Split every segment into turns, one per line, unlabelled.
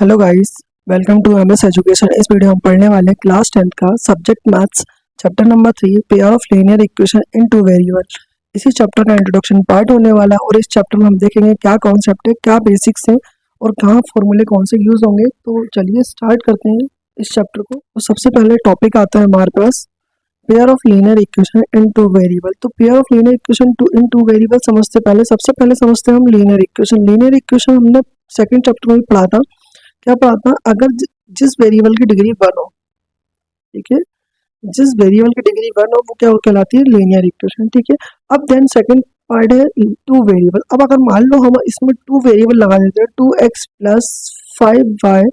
Hello guys, welcome to MS education. इस video हम पढ़ने वाले क्लास 10th का subject maths chapter number 3 pair of linear equation in two variable. इसी chapter का इंट्रोडक्शन पार्ट होने वाला है और इस चैप्टर में हम देखेंगे क्या कॉन्सेप्ट है, क्या बेसिक्स है और कहाँ फॉर्मूले कौन से यूज होंगे। तो चलिए स्टार्ट करते हैं इस चैप्टर को। तो सबसे पहले टॉपिक आता है हमारे पास pair of linear equation in two variable. तो pair of linear equation in two variable सबसे पहले समझते हैं हम लीनियर इक्वेशन। लीनियर इक्वेशन हमने सेकंड चैप्टर में पढ़ा था। क्या पढ़ा था? अगर जिस वेरिएबल की डिग्री 1 हो, ठीक है, जिस वेरिएबल की डिग्री 1 हो वो क्या कहलाती है? Linear equation. ठीक है। अब देन सेकंड पार्ट है टू वेरिएबल। अब अगर मान लो हम इसमें टू वेरिएबल लगा देते हैं, 2x plus 5y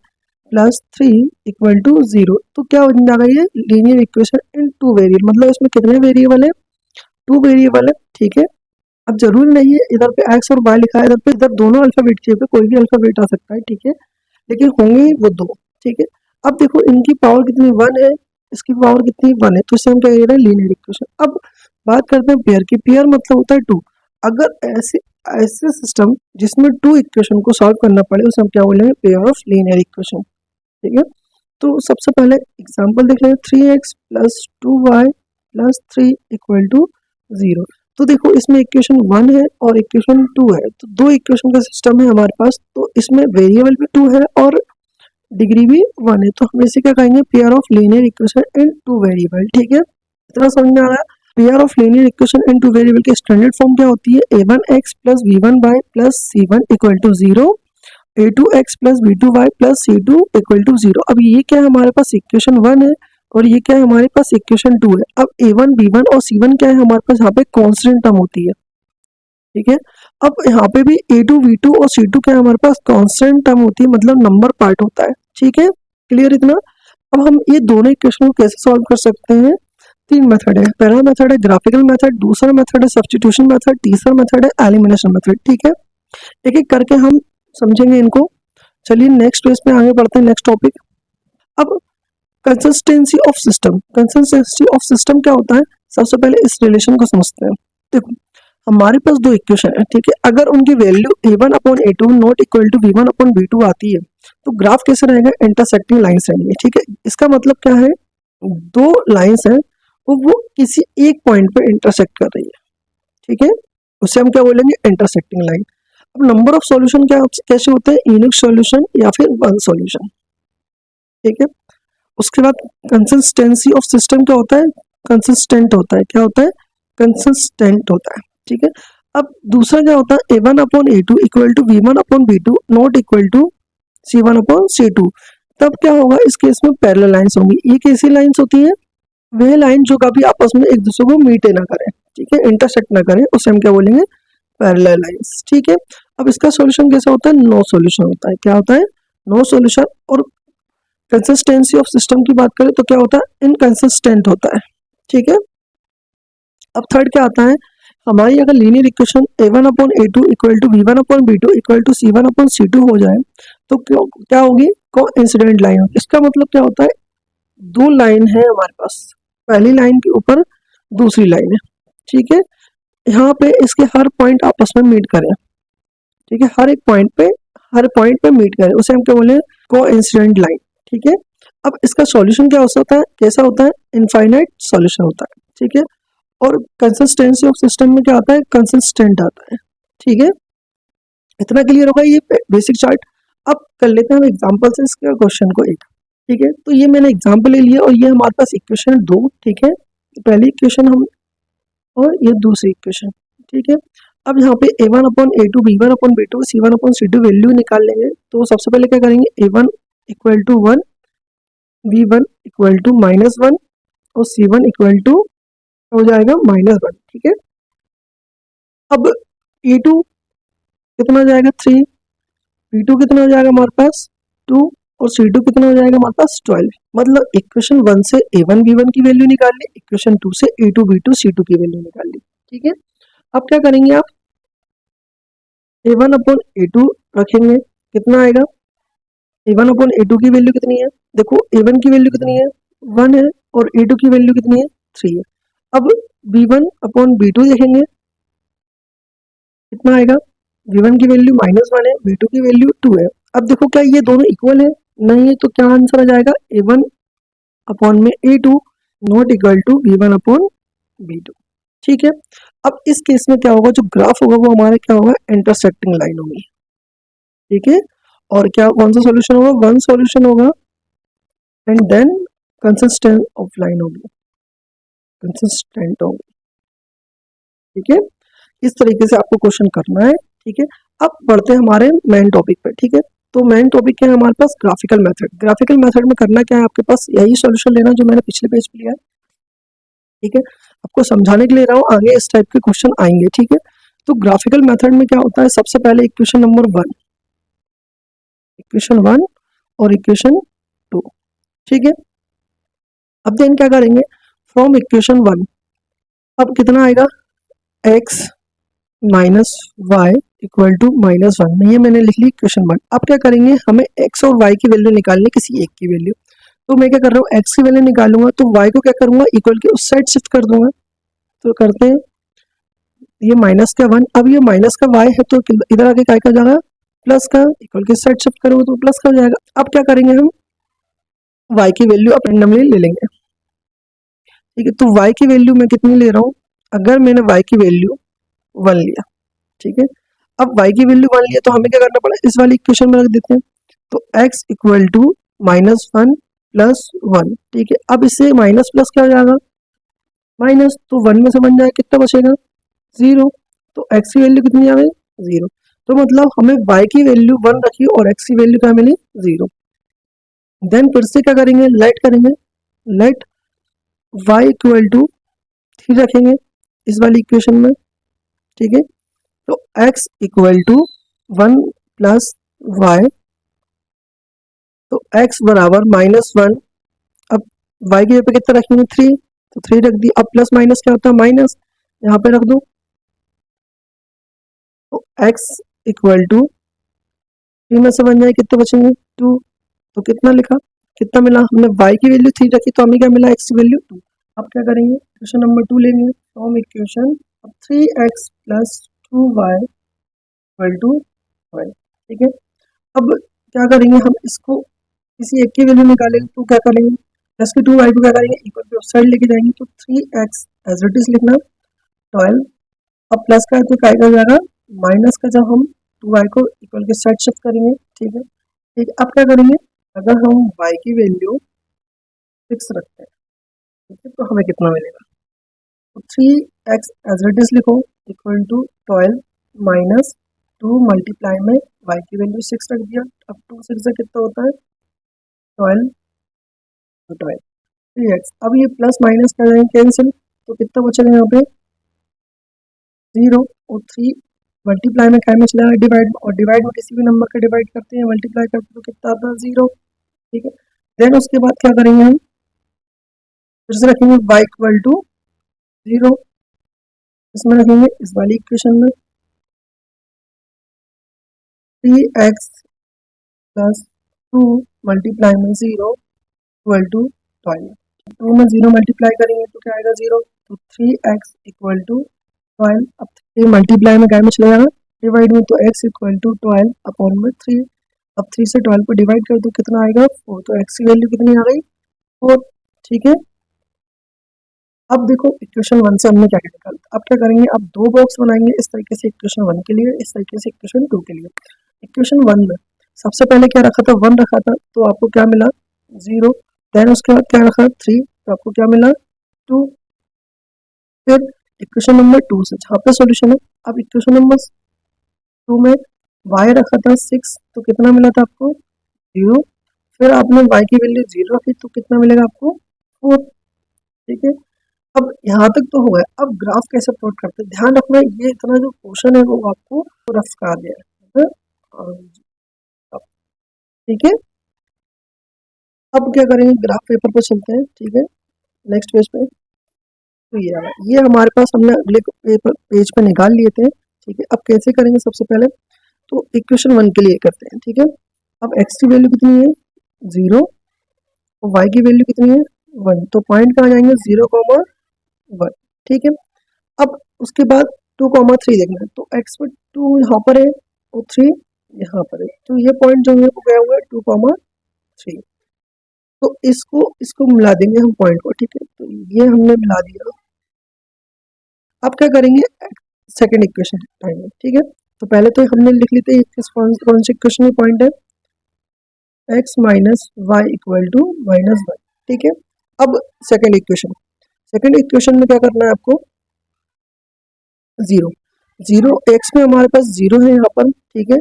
plus 3 equal to 0, तो क्या बन जाएगा? ये linear equation in two variable. मतलब इसमें कितने वेरिएबल है? टू वेरिएबल है। ठीक है। अब जरूरी नहीं है इधर पे x और y लिखा है, इधर दोनों अल्फाबेट के पे कोई भी अल्फाबेट आ सकता है। ठीक है, लेकिन होंगे ही वो दो। ठीक है। अब देखो इनकी पावर कितनी 1 है, इसकी पावर कितनी 1 है, तो इसे हम क्या कह रहे हैं? Linear equation. अब बात करते हैं पेयर की। पेयर मतलब होता है टू। अगर ऐसे ऐसे सिस्टम जिसमें टू इक्वेशन को सॉल्व करना पड़े उसे हम क्या बोलेंगे? Pair of linear equation. ठीक है। तो सबसे पहले एग्जांपल देख लेंगे। 3x plus 2y plus 3 equal to 0। तो देखो इसमें इक्वेशन 1 है और इक्वेशन 2 है, तो दो इक्वेशन का सिस्टम है हमारे पास। तो इसमें वेरिएबल भी 2 है और डिग्री भी 1 है, तो हम इसे क्या कहेंगे? Pair of linear equation in two variable. ठीक है, इतना समझ में आ रहा है? Pair of linear equation in two variable की स्टैंडर्ड फॉर्म क्या होती है? a1x plus b1y plus c1 equal to 0, a2x plus b2y plus c2 equal to 0। अब ये क्या है? हमारे पास इक्वेशन 1 है और ये क्या है? हमारे पास इक्वेशन 2 है। अब a1 b1 और c1 क्या है? हमारे पास यहाँ पे कांस्टेंट टर्म होती है। ठीक है। अब यहाँ पे भी a2 v2 और c2 क्या है? हमारे पास कांस्टेंट टर्म होती है, मतलब नंबर पार्ट होता है। ठीक है, क्लियर इतना? अब हम ये दोनों इक्वेशन को कैसे सॉल्व कर सकते हैं? तीन मेथड है। पहला मेथड है ग्राफिकल मेथड, दूसरा मेथड है सब्स्टिट्यूशन मेथड, तीसरा मेथड है एलिमिनेशन मेथड। ठीक है, एक एक करके हम समझेंगे इनको। चलिए नेक्स्ट पेज पे आगे बढ़ते हैं, नेक्स्ट टॉपिक। अब consistency of system. Consistency of system क्या होता है? सबसे पहले इस रिलेशन को समझते हैं। देखो हमारे पास दो इक्वेशन है, ठीक है। अगर उनकी value a1 upon a2 not equal to v1 upon v2 आती है तो ग्राफ कैसे रहेगा? इंटरसेक्टिंग लाइंस रहेंगे। ठीक है, इसका मतलब क्या है? दो लाइंस हैं वो किसी एक पॉइंट पे इंटरसेक्ट कर रही है। ठीक है, उसे हम क्या बोलेंगे? Intersecting line. अब नंबर ऑफ सॉल्यूशन क्या कैसे होते हैं? यूनिक सॉल्यूशन या फिर वन सॉल्यूशन। ठीक है, उसके बाद कंसिस्टेंसी ऑफ सिस्टम क्या होता है? कंसिस्टेंट होता है। क्या होता है? कंसिस्टेंट होता है। ठीक है। अब दूसरा क्या होता है? a1 upon a2 equal to v1 upon v2 not equal to c1 upon c2। तब क्या होगा? इस केस में पैरेलल लाइंस होंगी। ये कैसी लाइंस होती है? वह लाइन जो कभी आपस में एक दूसरे को मीट ना करें, ठीक है, इंटरसेक्ट ना करें, उसे हम क्या बोलेंगे? Parallel lines. ठीक है। अब इसका सॉल्यूशन कैसा होता है? नो सॉल्यूशन होता है। क्या होता है? No solution. और कंसिस्टेंसी ऑफ सिस्टम की बात करें तो क्या होता है? इनकंसिस्टेंट होता है। ठीक है। अब थर्ड क्या आता है? हमारी अगर linear equation a1 upon a2 equal to v1 upon v2 equal to c1 upon c2 हो जाए तो क्या होगी? कोइंसिडेंट लाइन होगी। इसका मतलब क्या होता है? दो लाइन है हमारे पास, पहली लाइन के ऊपर दूसरी लाइन है। ठीक है, यहाँ पे इसके हर पॉइंट आपस में मीट करें। ठीक है, हर पॉइंट पे मीट करें, उसे हम क्या बोले? Coincident line. ठीक है। अब इसका सॉल्यूशन क्या होता है? कैसा होता है? इनफाइनाइट सॉल्यूशन होता है। ठीक है। और कंसिस्टेंसी ऑफ सिस्टम में क्या आता है? कंसिस्टेंट आता है। ठीक है, इतना क्लियर होगा ये बेसिक चार्ट। अब कर लेते हैं हम एग्जांपल से इसके क्वेश्चन को एक। ठीक है, तो ये मैंने एग्जांपल ले लिया और ये हमारे पास इक्वेशन 2। ठीक है, पहली इक्वेशन हम और ये दूसरी इक्वेशन। ठीक है। अब यहाँ पे a1 upon a2 b1 upon b2 c1 upon c2 value निकाल लेंगे। तो सबसे पहले क्या करेंगे? a1 equal to 1, b1 equal to -1 और c1 इक्वल टू हो जाएगा -1। ठीक है। अब a2 कितना हो जाएगा? 3, b2 कितना हो जाएगा हमारे पास? 2 और c2 कितना हो जाएगा हमारे पास? 12। मतलब इक्वेशन 1 से a1 b1 की वैल्यू निकाल ली, इक्वेशन 2 से a2 b2 c2 की वैल्यू निकाल ली। ठीक है। अब क्या करेंगे आप? a1 अपॉन a2 रखेंगे, कितना आएगा? a1 अपॉन a2 की वैल्यू कितनी है? देखो a1 की वैल्यू कितनी है? 1 है और a2 की वैल्यू कितनी है? 3 है। अब b1 अपॉन b2 देखेंगे, कितना आएगा? v1 की वैल्यू -1 है, v2 की वैल्यू 2 है। अब देखो क्या ये दोनों इक्वल है? नहीं है, तो क्या आंसर आ जाएगा? A1 अपॉन में A2 not equal to B1 upon B2। ठीक है, अब इस केस में क्या होगा, जो ग्राफ होगा वो हमारे क्या होगा, इंटरसेक्टिंग लाइन होगी। ठीक है, और क्या कौन सा सॉल्यूशन होगा, वन सॉल्यूशन होगा and then consistent of line होगी, कंसिस्टेंट होगी। ठीक है, इस तरीके से आपको क्वेश्चन करना है। ठीक है, अब बढ़ते हैं हमारे मेन टॉपिक पे। ठीक है, तो मेन टॉपिक क्या है हमारे पास, ग्राफिकल मेथड। ग्राफिकल मेथड में करना क्या है, आपके पास यही सॉल्यूशन लेना जो मैंने पिछले पेज पे लिया है। ठीक है, आपको समझाने के लिए रहा हूँ, आगे इस टाइप के क्वेश्चन आएंगे। ठीक है, तो ग्राफिकल मेथड में क्या होता है, सबसे पहले इक्वेशन नंबर 1, इक्वेशन 1 और इक्वेशन 2। ठीक है, अब देन क्या करेंगे, फ्रॉम इक्वेशन 1 अब कितना आएगा, x minus y equal to -1। ये मैंने लिख ली इक्वेशन 1। अब क्या करेंगे, हमें x और y की वैल्यू निकालनी, किसी एक की वैल्यू। तो मैं क्या कर रहा हूँ, x की वैल्यू निकालूंगा तो y को क्या करूंगा, इक्वल के उस साइड शिफ्ट कर दूंगा। तो करते हैं, ये माइनस का 1, अब ये माइनस का y है तो इधर आके क्या कर जाएगा, प्लस का, इक्वल के साइड शिफ्ट करोगे तो प्लस का हो जाएगा। अब क्या करेंगे, हम y की वैल्यू अब रेंडमली ले लेंगे। ठीक है, तो y की वैल्यू मैं कितनी ले रहा हूँ, अगर मैंने y की वैल्यू 1 लिया। ठीक है, अब y की वैल्यू 1 लिया तो हमें क्या करना पड़ा, इस वाली इक्वेशन में रख देते हैं। तो x इक्वल टू -1 प्लस 1। ठीक है, अब इससे माइनस प्लस क्या हो जाएगा, माइनस, तो 1 में से बन जाए कितना बचेगा, 0। तो x की वैल्यू कितनी आ गई, 0। तो मतलब हमें y की वैल्यू 1 रखी और x की वैल्यू क्या मिली, 0। देन फिर से क्या करेंगे, लेट करेंगे, लेट y इक्वल टू 3 रखेंगे इस वाली इक्वेशन में। ठीक है, तो x equal to 1 plus y, तो x बराबर -1। अब y की जगह पे कितना रखेंगे, 3, तो 3 रख दी। अब प्लस माइनस क्या होता है, माइनस, यहाँ पे रख दो। तो x इक्वल टू 3 में से बन जाए कितने बचेंगे, 2। तो कितना लिखा, कितना मिला, हमने y की वैल्यू 3 रखी तो हमें क्या मिला, x की वैल्यू 2। अब क्या करेंगे, क्वेश्चन नंबर 2 लेंगे from equation 3x plus 2y equal to 5। ठीक है, अब क्या करेंगे, हम इसको किसी एक की वैल्यू निकालेंगे तो क्या करेंगे, प्लस के 2y को क्या करेंगे, इक्वल टू साइड लेके जाएंगे। तो 3x एज इट इज लिखना, 12। अब प्लस का है तो क्या हो जाएगा, माइनस का, जब हम 2y को इक्वल के साइड शिफ्ट करेंगे। ठीक है, ठीक है, अब क्या करेंगे, अगर हम y की वैल्यू 6 रखते हैं, ठीक है, तो हमें कितना मिलेगा, तो 3x एज इट इज लिखो इक्वल टू 12 माइनस 2 मल्टीप्लाई में y की वैल्यू 6 रख दिया। अब 2 6 से कितना होता है, 12, तो 12 3x। अब ये प्लस माइनस कर रहे हैं कैंसिल, तो कितना बचेगा यहाँ पे, 0। और 3 मल्टीप्लाई में क्या में चला है, डिवाइड, और डिवाइड में किसी भी नंबर का डिवाइड करते हैं, मल्टीप्लाई करते हैं तो कितना आता है, 0। ठीक है, देन उसके बाद क्या करेंगे, हम फिर से रखेंगे y इक्वल टू 0, इसमें रखेंगे इस वाली इक्वेशन में 3x प्लस 2 मल्टीप्लाई में 0 इक्वल टू 12। 2 में 0 मल्टीप्लाई करेंगे तो क्या आएगा, 0। तो 3x इक्वल टू 12। अब 3 मल्टीप्लाई में क्या में चला जाएगा, डिवाइड में, तो x इक्वल टू 12 अपॉन में 3। अब 3 से 12 को डिवाइड कर दो कितना आएगा, 4। तो x की वैल्यू कितनी आ गई, 4। ठीक है, अब देखो इक्वेशन 1 से हमने क्या क्या निकाला। अब क्या करेंगे, अब दो बॉक्स बनाएंगे इस तरीके से, इक्वेशन 1 के लिए, इस तरीके से इक्वेशन 2 के लिए। इक्वेशन 1 में सबसे पहले क्या रखा था, 1 रखा था तो आपको क्या मिला, 0। देन उसके बाद क्या रखा, 3, तो आपको क्या मिला, 2। फिर इक्वेशन नंबर 2 से जहाँ पे सॉल्यूशन है, अब इक्वेशन नंबर 2 में y रखा था 6, तो कितना मिला था आपको, 0। फिर आपने y की वैल्यू 0 रखी तो कितना मिलेगा आपको, 4। ठीक है, अब यहाँ तक तो हो गया। अब ग्राफ कैसे प्लॉट करते हैं, ध्यान रखना, ये इतना जो क्वेश्चन है वो आपको रफ करा दिया है। और ठीक है, अब क्या करेंगे, ग्राफ पेपर पे चलते हैं। ठीक है, नेक्स्ट पेज पे, तो ये रहा, ये हमारे पास हमने अगले पेपर पेज पे निकाल लिए थे। ठीक है, अब कैसे करेंगे, सबसे पहले तो इक्वेशन 1 के लिए करते हैं। ठीक है, अब x की वैल्यू कितनी है, 0, और y की वैल्यू कितनी है, 1। तो पॉइंट कहाँ जाएंगे, 0, 1। ठीक है, अब उसके बाद 2, 3 देखना है, तो x पे 2 यहाँ पर है और 3 यहाँ पर है, तो ये पॉइंट जो है वो गया हुआ है 2,3। तो इसको इसको मिला देंगे हम पॉइंट को, ठीक है, तो ये हमने मिला दिया। अब क्या करेंगे, सेकेंड इक्वेशन हटाएंगे, ठीक है। तो पहले तो हमने लिख ली थी कौन सी इक्वेशन में पॉइंट है, x minus y equal to -1, ठीक है। अब सेकेंड इक्वेशन में क्या करना है आपको, जीरो, जीरो एक्स में हमारे पास जीरो है यहाँ पर, ठीक है,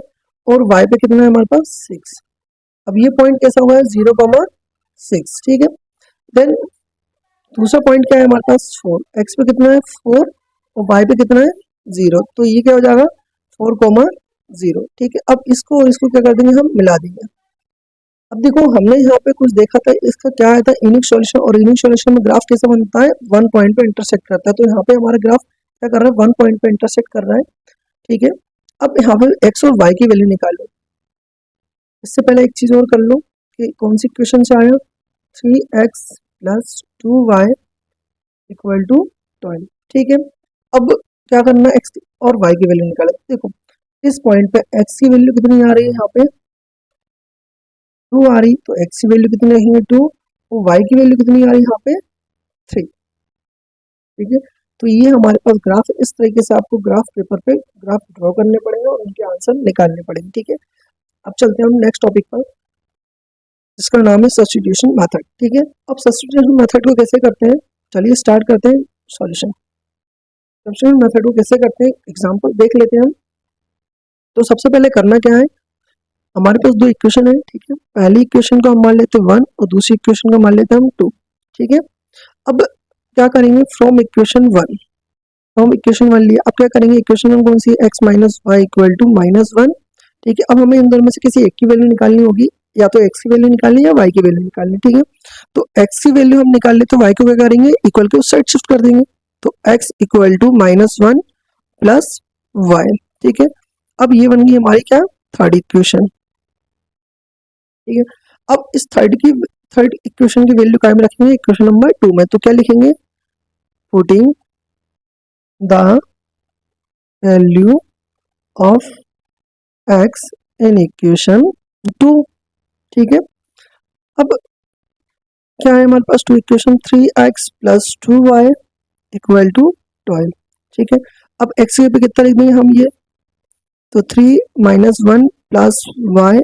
और वाई पे कितना है हमारे पास 6। अब ये पॉइंट कैसा हुआ है 0,6, ठीक है। देन दूसरा पॉइंट क्या है हमारे पास 4, एक्स पे कितना है 4 और वाई पे कितना है 0, तो ये क्या हो जाएगा 4,0, ठीक है। अब इसको और इसको क्या कर देंगे, हम मिला देंगे। अब देखो हमने यहाँ पे कुछ देखा था, इसका क्या आया था यूनिक सॉल्यूशन, और यूनिक सॉल्यूशन में ग्राफ कैसे बनता है, वन पॉइंट पे इंटरसेक्ट करता है। तो यहाँ पे हमारा ग्राफ क्या कर रहा है, वन पॉइंट पे इंटरसेक्ट कर रहा है, ठीक है। अब यहाँ पे एक्स और वाई की वैल्यू निकालो। इससे पहले एक चीज और कर लो कि कौन सी इक्वेशन से आया, 3x plus 2y equal to 12, ठीक है। अब क्या करना है, एक्स और वाई की वैल्यू निकालो। देखो इस पॉइंट पे एक्स की वैल्यू कितनी आ रही है, यहाँ पे 2 आ रही, तो एक्स की वैल्यू कितनी रखेंगे 2, और वाई की वैल्यू कितनी आ रही है यहाँ पे 3, ठीक है। तो ये हमारे पास ग्राफ, इस तरीके से आपको ग्राफ पेपर पे ग्राफ ड्रॉ करने पड़ेंगे और उनके आंसर निकालने पड़ेंगे, ठीक है। अब चलते हैं हम नेक्स्ट टॉपिक पर, जिसका नाम है सब्स्टिट्यूशन मेथड, ठीक है। अब सब्स्टिट्यूशन मेथड को कैसे करते हैं, चलिए स्टार्ट करते हैं सॉल्यूशन। सब्स्टिट्यूशन मेथड को कैसे करते हैं, एग्जांपल देख लेते हैं हम। तो सबसे पहले करना क्या है, हमारे पास दो इक्वेशन है, ठीक है। पहली इक्वेशन को हम मान लेते हैं 1 और दूसरी इक्वेशन को मान लेते हैं हम 2, ठीक है। अब क्या करेंगे, फ्रॉम इक्वेशन 1 लिया। अब क्या करेंगे, इक्वेशन हम कौन सी है, x minus y equal to -1, ठीक है। अब हमें इन दोनों में से किसी एक की वैल्यू निकालनी होगी, या तो x की वैल्यू निकालनी है या y की वैल्यू निकालनी, ठीक है। तो x की वैल्यू हम निकाल ले, तो y को क्या करेंगे, इक्वल के उस साइड शिफ्ट कर देंगे, तो x equal to -1 plus y, ठीक है। अब ये बन गई हमारी क्या, थर्ड इक्वेशन, ठीक है। अब इस थर्ड इक्वेशन की वैल्यू काय में रखेंगे, इक्वेशन नंबर 2 में। तो क्या लिखेंगे, putting the value of x in equation 2, ठीक है। अब क्या है हमारे पास, two equation 3x plus 2y equal to 12, ठीक है। अब x के पे कितना लिख देंगे हम ये, तो 3 माइनस 1 plus y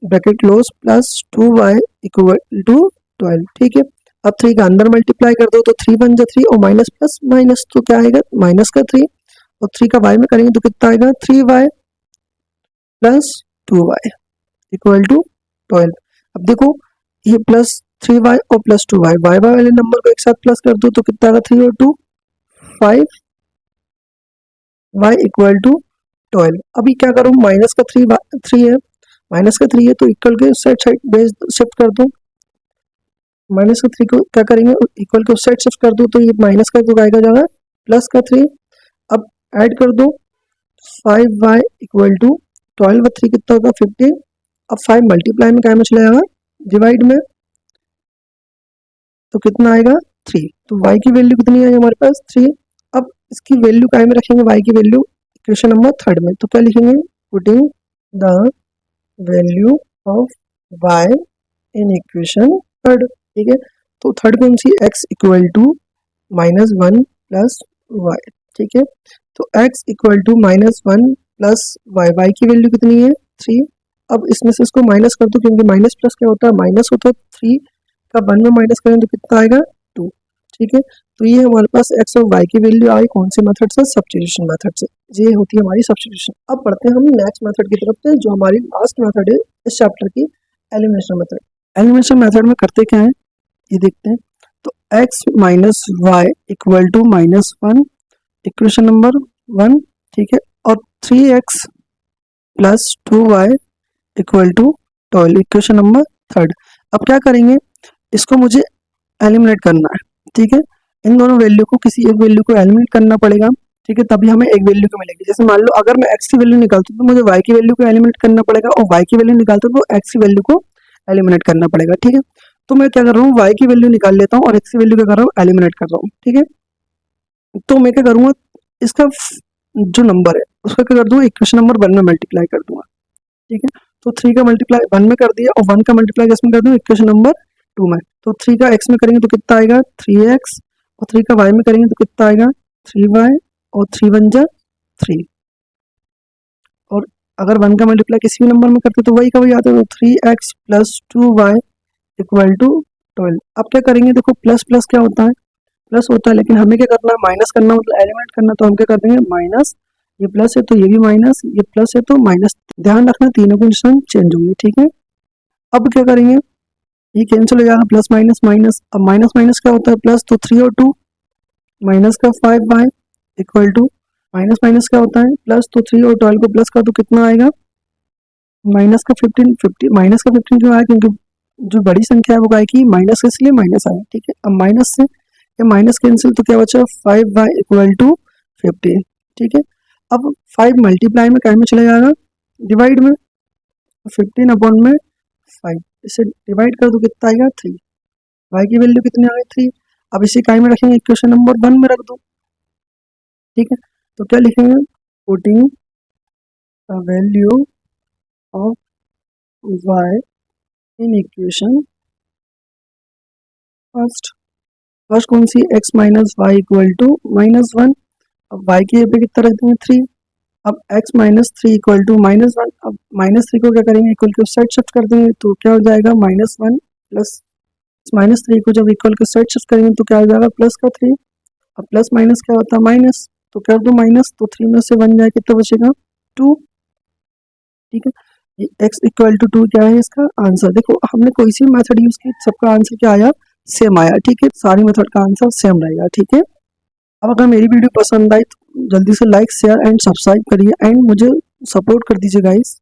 bracket close plus 2y equal to 12, ठीक है। अब 3 का अंदर मल्टीप्लाई कर दो, तो 3 बन जा 3 और माइनस प्लस माइनस, तो क्या आएगा माइनस का 3, और 3 का y में करेंगे तो कितना आएगा 3y plus 2y equal to 12। अब देखो ये प्लस 3y और प्लस 2y, वाई वाले नंबर को एक साथ प्लस कर दो तो कितना आएगा 3 और 2 5, y इक्वल टू 12। अभी क्या करूँ, माइनस का 3 है तो इक्वल के उस साइड बेस शिफ्ट कर दो, माइनस का 3 को क्या करेंगे, इक्वल के उस साइड शिफ्ट कर दो, तो ये माइनस का तो आएगा जाएगा प्लस का 3। अब ऐड कर दो 5y इक्वल टू 12 3 कितना होगा 15। अब 5 मल्टीप्लाई में क्या में चला जाएगा, डिवाइड में, तो कितना आएगा 3। तो y की वैल्यू कितनी है हमारे पास 3। अब इसकी वैल्यू काय में रखेंगे, y की वैल्यू इक्वेशन नंबर थर्ड में। तो क्या लिखेंगे, putting the value of y in equation third, ठीक है। तो थर्ड कौन सी, x equal to -1 plus y, ठीक है। तो x equal to -1 plus y की वैल्यू कितनी है 3। अब इसमें से इसको माइनस कर दो, क्योंकि माइनस प्लस क्या होता है माइनस होता है, 3 का 1 में माइनस करें तो कितना आएगा 2, ठीक है। तो ये हमारे पास x और y की वैल्यू आई कौन से मेथड से, सब्स्टिट्यूशन मेथड से। ये होती है हमारी सब्स्टिट्यूशन। अब पढ़ते हैं हम नेक्स्ट मेथड की तरफ से, जो हमारी लास्ट मेथड है इस चैप्टर की, एलिमिनेशन मेथड। एलिमिनेशन मेथड में करते क्या है, ये देखते हैं। तो x minus y equal to -1 equation number 1, ठीक है, और 3x plus 2y equal to 12 equation number third. अब क्या करेंगे, इसको मुझे एलिमिनेट करना है, ठीक है। इन दोनों वैल्यू को, किसी एक वैल्यू को एलिमिनेट करना पड़ेगा, ठीक है, तभी हमें एक वैल्यू को मिलेगी। जैसे मान लो अगर मैं x की वैल्यू निकालता हूँ तो मुझे y की वैल्यू को एलिमिनेट करना पड़ेगा, और y की वैल्यू निकालता हूँ तो x की वैल्यू को एलिमिनेट करना पड़ेगा, ठीक है। तो मैं क्या कर रहा हूँ, y की वैल्यू निकाल लेता हूँ और x की वैल्यू क्या कर रहा हूँ, एलिमिनेट कर रहा हूँ, ठीक है। तो मैं क्या करूँगा, इसका जो नंबर है उसका क्या कर दूंगा, इक्वेशन नंबर 1 में मल्टीप्लाई कर दूंगा, ठीक है। तो 3 का मल्टीप्लाई 1 में कर दिया और 1 का मल्टीप्लाई किसमें कर दूँ, इक्वेशन नंबर 2 में। तो 3 का x में करेंगे तो कितना आएगा 3x, और 3 का y में करेंगे तो कितना आएगा 3y, और 3 1 जा 3। और अगर 1 का मल्टीप्लाई किसी भी नंबर में करते तो वही का वही आता है, तो 3x plus 2y equal to 12। अब क्या करेंगे, देखो प्लस प्लस क्या होता है, प्लस होता है, लेकिन हमें क्या करना है, माइनस करना, मतलब एलिमेंट करना। तो हम क्या कर देंगे माइनस, ये प्लस है तो ये भी माइनस, ये प्लस है तो माइनस। ध्यान रखना तीनों के निशान चेंज होंगे, ठीक है। अब क्या करेंगे, ये कैंसिल हो जाएगा, प्लस माइनस माइनस। अब माइनस माइनस क्या होता है, प्लस, तो 3 और 2 माइनस का 5y equal to, minus minus क्या होता है प्लस, तो 3 और 12 को प्लस कर दो कितना आएगा माइनस का 15। 50 माइनस का 15 क्यों आया, क्योंकि जो बड़ी संख्या है वो काय की माइनस, इसलिए माइनस आया, ठीक है। अब माइनस से ये माइनस कैंसिल, तो क्या बचा 5y इक्वल टू 15, ठीक है। अब 5 मल्टीप्लाई में काय में चला जाएगा, डिवाइड में, 15 अपॉन में 5, इसे डिवाइड कर दो कितना आएगा 3, y की वैल्यू कितनी आ गई 3। अब इसे काय में रखेंगे, इक्वेशन नंबर 1 में रख दो, ठीक है। तो क्या लिखेंगे, putting the value of y in equation first कौन सी, x minus y equal to -1। अब y की जगह कितना रख देंगे 3। अब x माइनस 3 इक्वल टू -1। अब -3 को क्या करेंगे, इक्वल के उस साइड शिफ्ट कर देंगे, तो क्या हो जाएगा -1 प्लस, -3 को जब इक्वल के साइड शिफ्ट करेंगे तो क्या हो जाएगा प्लस का 3। अब प्लस माइनस क्या होता है माइनस, तो कर दो माइनस, तो 3 में से 1 जाए कितना बचेगा 2, ठीक है। ये x इक्वल टू 2 क्या है इसका आंसर। देखो हमने कोई सी मेथड यूज की, सबका आंसर क्या आया, सेम आया, ठीक है। सारी मेथड का आंसर सेम रहेगा, ठीक है। अब अगर मेरी वीडियो पसंद आई तो जल्दी से लाइक शेयर एंड सब्सक्राइब करिए एंड मुझे सपोर्ट कर दीजिए गाइस।